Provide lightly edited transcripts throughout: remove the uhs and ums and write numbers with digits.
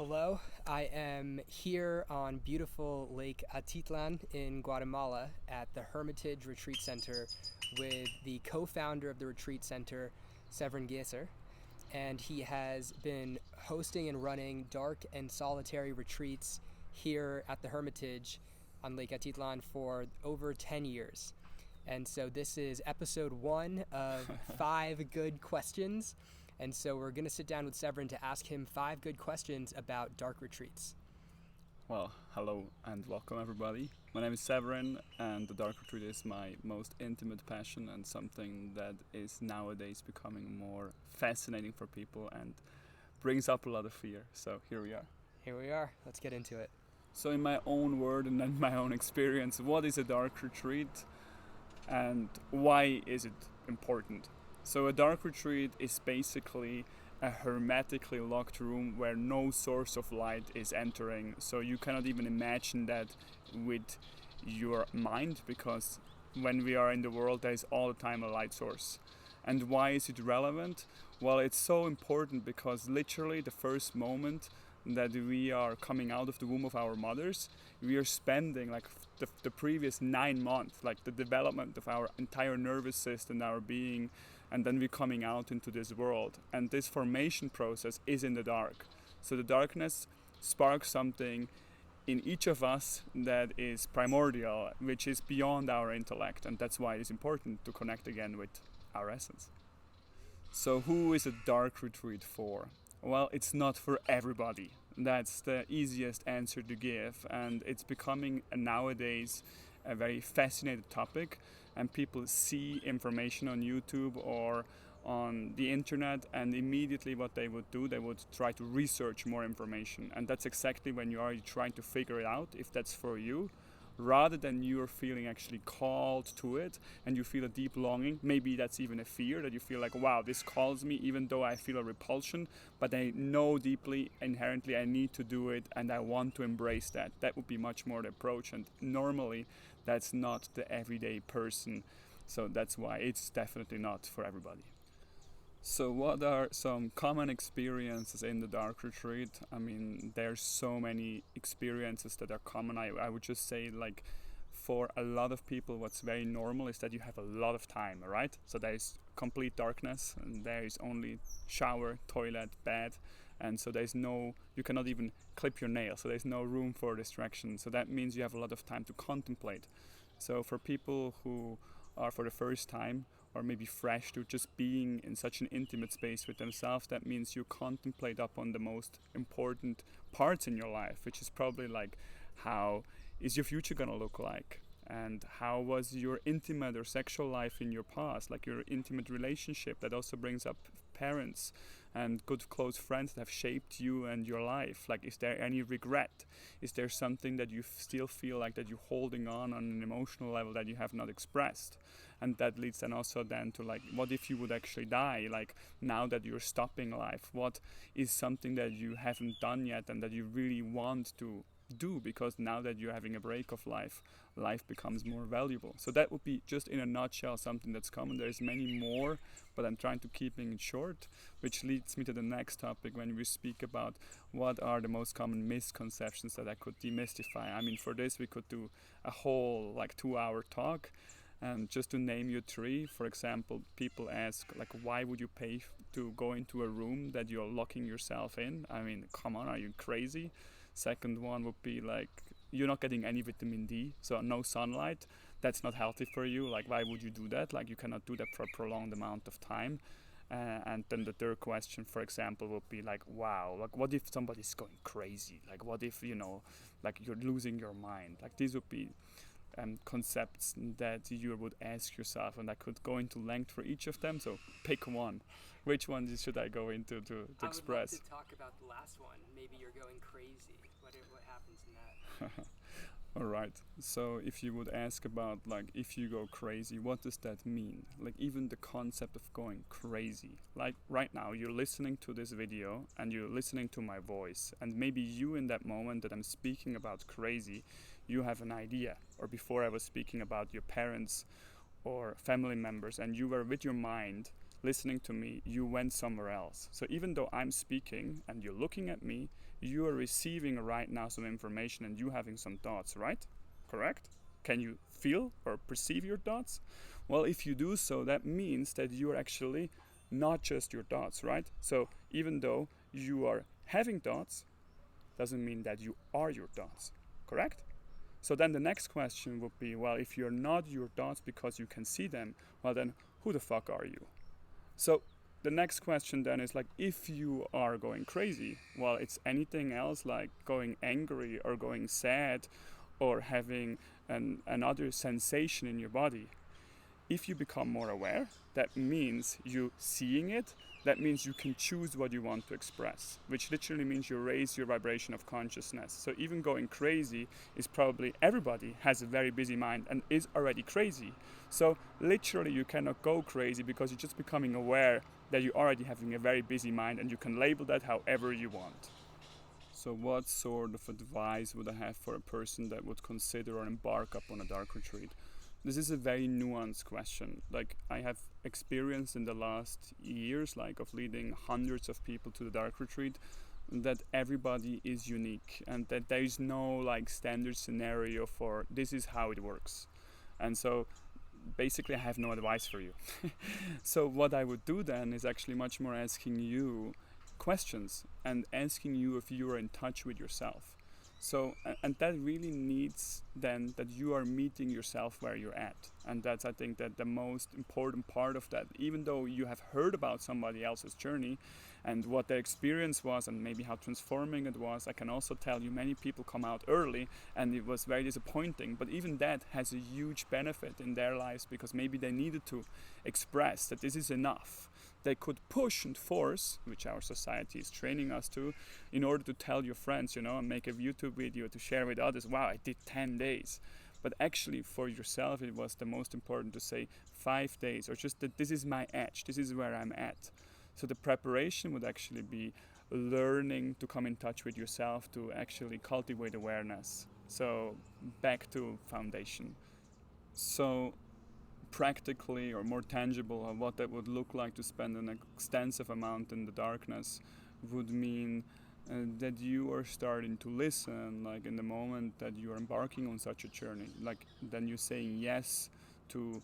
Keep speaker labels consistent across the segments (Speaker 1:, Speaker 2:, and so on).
Speaker 1: Hello, I am here on beautiful Lake Atitlán in Guatemala at the Hermitage Retreat Center with the co-founder of the retreat center, Severin Geser, and he has been hosting and running dark and solitary retreats here at the Hermitage on Lake Atitlán for over 10 years. And so this is episode 1 of 5 good questions. And so we're going to sit down with Severin to ask him 5 good questions about dark retreats.
Speaker 2: Well, hello and welcome everybody. My name is Severin and the dark retreat is my most intimate passion and something that is nowadays becoming more fascinating for people and brings up a lot of fear. So here we are.
Speaker 1: Here we are. Let's get into it.
Speaker 2: So in my own word and in my own experience, what is a dark retreat and why is it important? So a dark retreat is basically a hermetically locked room where no source of light is entering. So you cannot even imagine that with your mind, because when we are in the world there is all the time a light source. And why is it relevant? Well, it's so important because literally the first moment that we are coming out of the womb of our mothers, we are spending like the previous 9 months, like the development of our entire nervous system, our being, and then we're coming out into this world. And this formation process is in the dark. So the darkness sparks something in each of us that is primordial, which is beyond our intellect. And that's why it's important to connect again with our essence. So who is a dark retreat for? Well, it's not for everybody. That's the easiest answer to give. And it's becoming nowadays a very fascinating topic. And people see information on YouTube or on the internet, and immediately what they would do, they would try to research more information. And that's exactly when you are trying to figure it out if that's for you, rather than you're feeling actually called to it and you feel a deep longing. Maybe that's even a fear, that you feel like, wow, this calls me even though I feel a repulsion, but I know deeply, inherently, I need to do it and I want to embrace that. That would be much more the approach, and normally that's not the everyday person. So that's why it's definitely not for everybody. So what are some common experiences in the dark retreat? I mean, there's so many experiences that are common. I would just say, like, for a lot of people, what's very normal is that you have a lot of time, right? So there is complete darkness and there is only shower, toilet, bed. And so you cannot even clip your nails. So there's no room for distraction. So that means you have a lot of time to contemplate. So for people who are for the first time or maybe fresh to just being in such an intimate space with themselves, that means you contemplate upon the most important parts in your life, which is probably like, how is your future gonna look like? And how was your intimate or sexual life in your past, like your intimate relationship? That also brings up parents and good close friends that have shaped you and your life. Like, is there any regret? Is there something that you still feel like that you're holding on an emotional level that you have not expressed? And that leads then also then to, like, what if you would actually die? Like, now that you're stopping life, what is something that you haven't done yet and that you really want to do, because now that you're having a break of life becomes more valuable. So that would be just in a nutshell something that's common. There's many more, but I'm trying to keep it short, which leads me to the next topic when we speak about what are the most common misconceptions that I could demystify. I mean, for this we could do a whole 2-hour talk. And just to name you 3, for example, people ask, like, why would you pay to go into a room that you're locking yourself in? I mean, come on, are you crazy? Second one would be like, you're not getting any vitamin D, so no sunlight. That's not healthy for you. Like, why would you do that? Like, you cannot do that for a prolonged amount of time. And then the third question, for example, would be like, wow, like, what if somebody's going crazy? Like, what if, like, you're losing your mind? Like, these would be concepts that you would ask yourself, and I could go into length for each of them. So pick one. Which one should I go into to express?
Speaker 1: I would love to talk about the last one. Maybe you're going crazy. What happens in that?
Speaker 2: All right. So if you would ask about, like, if you go crazy, what does that mean? Like, even the concept of going crazy. Like, right now you're listening to this video and you're listening to my voice, and maybe you, in that moment that I'm speaking about crazy, you have an idea. Or before I was speaking about your parents or family members and you were with your mind listening to me, you went somewhere else. So even though I'm speaking and you're looking at me, you are receiving right now some information and you having some thoughts, right? Correct? Can you feel or perceive your thoughts? Well, if you do so, that means that you are actually not just your thoughts, right? So even though you are having thoughts, doesn't mean that you are your thoughts, correct? So then the next question would be, well, if you're not your thoughts because you can see them, well then who the fuck are you? So the next question then is like, if you are going crazy, well, it's anything else like going angry or going sad or having another sensation in your body. If you become more aware, that means you seeing it, that means you can choose what you want to express, which literally means you raise your vibration of consciousness. So even going crazy is probably, everybody has a very busy mind and is already crazy. So literally you cannot go crazy because you're just becoming aware that you're already having a very busy mind, and you can label that however you want. So what sort of advice would I have for a person that would consider or embark upon a dark retreat? This is a very nuanced question. Like, I have experienced in the last years, like of leading hundreds of people to the dark retreat, that everybody is unique and that there is no like standard scenario for this is how it works. And so basically I have no advice for you. So what I would do then is actually much more asking you questions and asking you if you are in touch with yourself. So, and that really needs then that you are meeting yourself where you're at. And that's, I think, that the most important part of that. Even though you have heard about somebody else's journey and what their experience was and maybe how transforming it was, I can also tell you many people come out early and it was very disappointing. But even that has a huge benefit in their lives because maybe they needed to express that this is enough. They could push and force, which our society is training us to, in order to tell your friends, and make a YouTube video to share with others, wow, I did 10 days. But actually for yourself, it was the most important to say 5 days, or just that this is my edge, this is where I'm at. So the preparation would actually be learning to come in touch with yourself, to actually cultivate awareness. So back to foundation. So practically or more tangible of what that would look like to spend an extensive amount in the darkness would mean that you are starting to listen, like in the moment that you are embarking on such a journey, like then you're saying yes to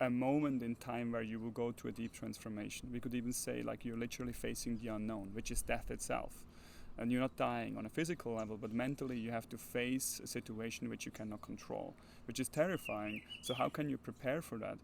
Speaker 2: a moment in time where you will go to a deep transformation. We could even say like you're literally facing the unknown, which is death itself. And you're not dying on a physical level, but mentally you have to face a situation which you cannot control, which is terrifying. So how can you prepare for that?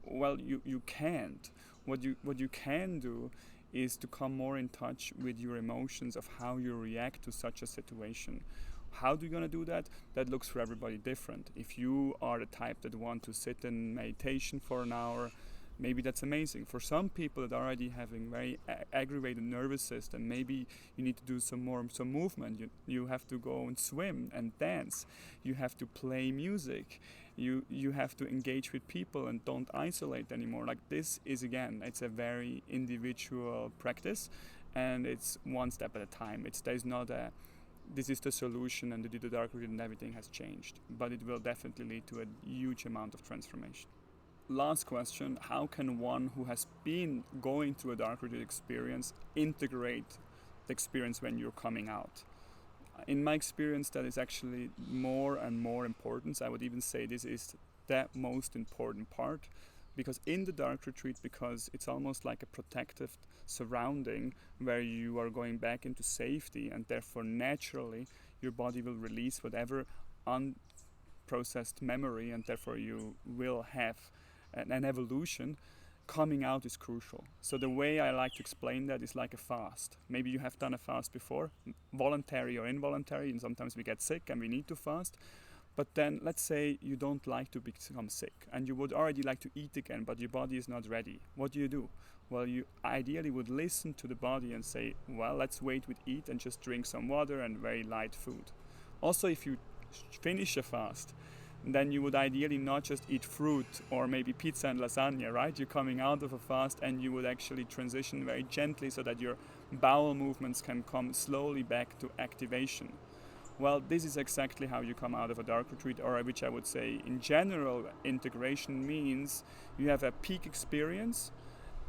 Speaker 2: Well, you can't. What you can do is to come more in touch with your emotions of how you react to such a situation. How do you gonna do that? That looks for everybody different. If you are the type that want to sit in meditation for an hour, maybe that's amazing. For some people that are already having very aggravated nervous system, maybe you need to do some movement. You have to go and swim and dance. You have to play music. You have to engage with people and don't isolate anymore. Like this is, again, it's a very individual practice, and it's one step at a time. There's not a this is the solution and the dark root and everything has changed, but it will definitely lead to a huge amount of transformation. Last question, how can one who has been going through a dark retreat experience integrate the experience when you're coming out? In my experience, that is actually more and more important. I would even say this is the most important part, because in the dark retreat, because it's almost like a protective surrounding where you are going back into safety, and therefore naturally your body will release whatever unprocessed memory, and therefore you will have an evolution. Coming out is crucial. So the way I like to explain that is like a fast. Maybe you have done a fast before, voluntary or involuntary, and sometimes we get sick and we need to fast. But then let's say you don't like to become sick and you would already like to eat again, but your body is not ready. What do? Well, you ideally would listen to the body and say, well, let's wait with eat and just drink some water and very light food. Also, if you finish a fast, then you would ideally not just eat fruit or maybe pizza and lasagna, right? You're coming out of a fast and you would actually transition very gently so that your bowel movements can come slowly back to activation. Well, this is exactly how you come out of a dark retreat, or which I would say in general, integration means you have a peak experience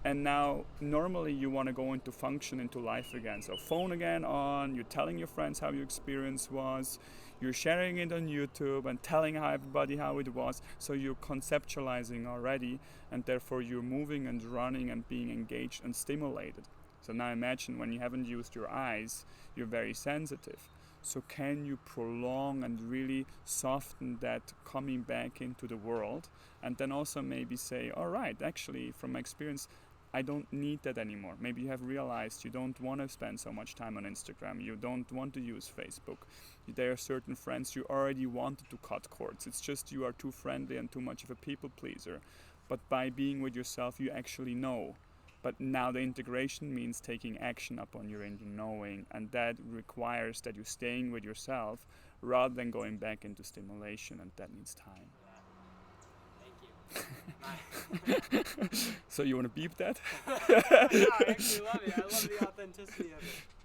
Speaker 2: And now normally you want to go into function, into life again. So phone again on, you're telling your friends how your experience was, you're sharing it on YouTube and telling everybody how it was. So you're conceptualizing already, and therefore you're moving and running and being engaged and stimulated. So now imagine when you haven't used your eyes, you're very sensitive. So can you prolong and really soften that coming back into the world, and then also maybe say, all right, actually from my experience, I don't need that anymore. Maybe you have realized you don't want to spend so much time on Instagram, you don't want to use Facebook. There are certain friends you already wanted to cut cords. It's just you are too friendly and too much of a people pleaser. But by being with yourself, you actually know. But now the integration means taking action upon your inner knowing, and that requires that you're staying with yourself rather than going back into stimulation, and that needs time.
Speaker 1: Thank you.
Speaker 2: So you want to beep that?
Speaker 1: No, I actually love it. I love the authenticity of it.